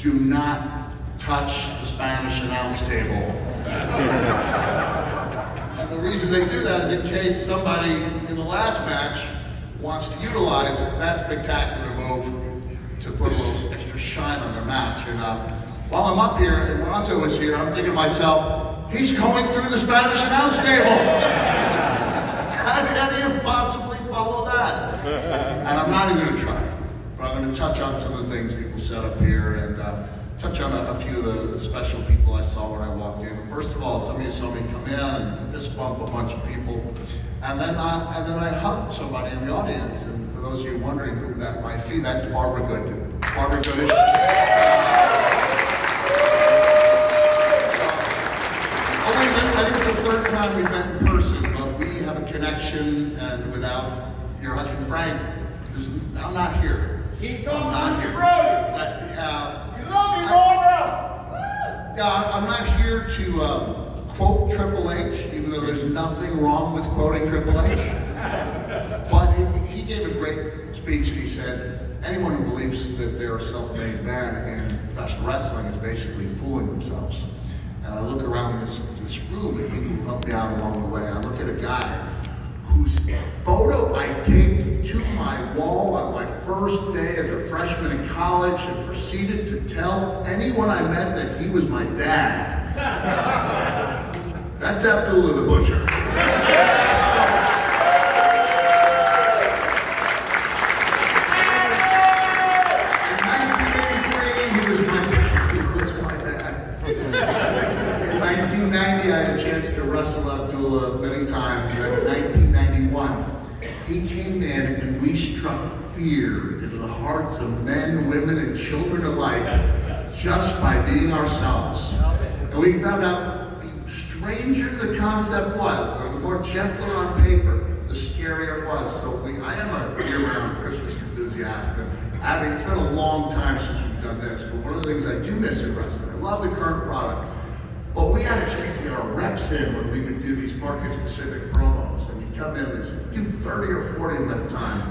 do not touch the Spanish announce table. And the reason they do that is in case somebody in the last match wants to utilize that spectacular move to put a little extra shine on their match. And while I'm up here, and Lonzo was here, I'm thinking to myself, he's going through the Spanish announce table. How can you possibly follow that? And I'm not even going to try, but I'm going to touch on some of the things people said up here and touch on a few of the special people I saw when I walked in. First of all, some of you saw me come in and fist bump a bunch of people, and then I hugged somebody in the audience. And for those of you wondering who that might be, that's Barbara Good. Barbara Good. I think it's the third time we've met in person, but we have a connection, and without your husband Frank, I'm not here. Keep going, I'm not here. You love me, Barbara! Yeah, I'm not here to quote Triple H, even though there's nothing wrong with quoting Triple H. But he gave a great speech, and he said, anyone who believes that they're a self-made man in professional wrestling is basically fooling themselves. And I look around this room and people who helped me out along the way. I look at a guy whose photo I taped to my wall on my first day as a freshman in college and proceeded to tell anyone I met that he was my dad. That's Abdullah the Butcher. In 1990, I had a chance to wrestle Abdullah many times, and in 1991, he came in and we struck fear into the hearts of men, women, and children alike just by being ourselves. And we found out the stranger the concept was, or the more gentler on paper, the scarier it was. So I am a year-round Christmas enthusiast, and Abby, it's been a long time since we've done this, but one of the things I do miss in wrestling, I love the current product, but we had a chance to get our reps in when we would do these market-specific promos, and you come in and do 30 or 40 of them at a time.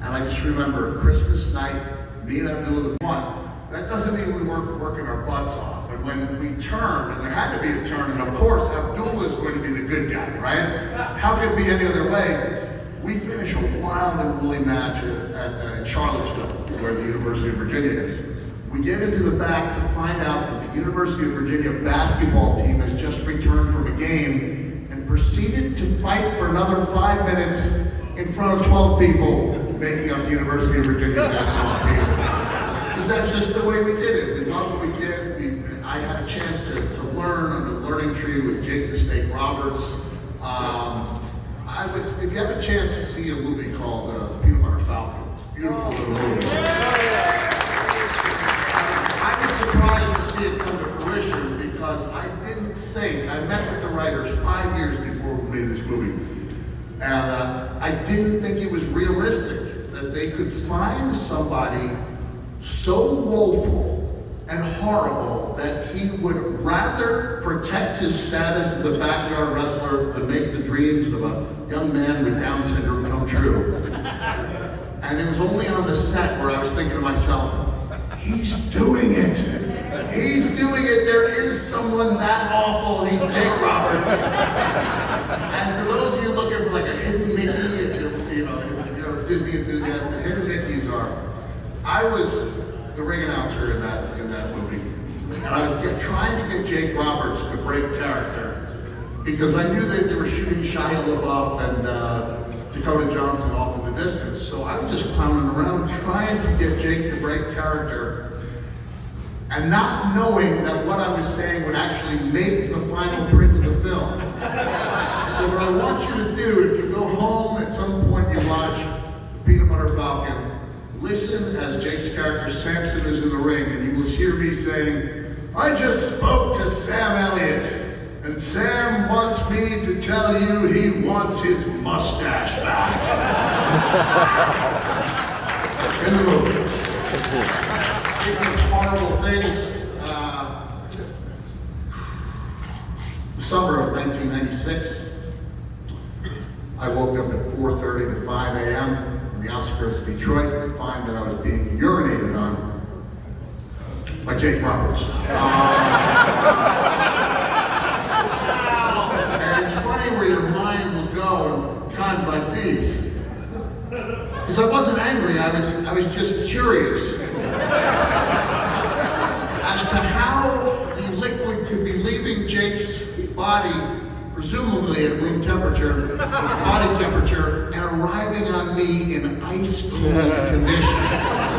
And I just remember Christmas night, me and Abdullah the one. That doesn't mean we weren't working our butts off. And when we turned, and there had to be a turn, and of course Abdullah is going to be the good guy, right? How could it be any other way? We finish a wild and woolly match at Charlottesville, where the University of Virginia is. We get into the back to find out that the University of Virginia basketball team has just returned from a game and proceeded to fight for another 5 minutes in front of 12 people making up the University of Virginia basketball team. Because that's just the way we did it. We loved what we did. I had a chance to learn on the learning tree with Jake the Snake Roberts. If you have a chance to see a movie called Peanut Butter Falcon, it's a beautiful little movie. I was surprised to see it come to fruition because I didn't think, I met with the writers 5 years before we made this movie, and I didn't think it was realistic that they could find somebody so woeful and horrible that he would rather protect his status as a backyard wrestler than make the dreams of a young man with Down syndrome come true. And it was only on the set where I was thinking to myself, he's doing it. He's doing it. There is someone that awful. He's Jake Roberts. And for those of you looking for like a hidden Mickey, if you're a Disney enthusiast, the hidden Mickeys are. I was the ring announcer in that movie, and I was trying to get Jake Roberts to break character because I knew that they were shooting Shia LaBeouf and Dakota Johnson off in the distance. So I was just clowning around trying to get Jake to break character and not knowing that what I was saying would actually make the final print of the film. So what I want you to do, if you go home at some point you watch Peanut Butter Falcon, listen as Jake's character Samson is in the ring and you will hear me saying, I just spoke to Sam Elliott and Sam wants me to tell you he wants his mustache back. It's in the movie. Speaking of horrible things, the summer of 1996, I woke up at 4:30 to 5 a.m. in the outskirts of Detroit to find that I was being urinated on by Jake Roberts. And it's funny where your mind will go in times like these. Because I wasn't angry, I was just curious as to how the liquid could be leaving Jake's body, presumably at room temperature, body temperature, and arriving on me in ice cold condition.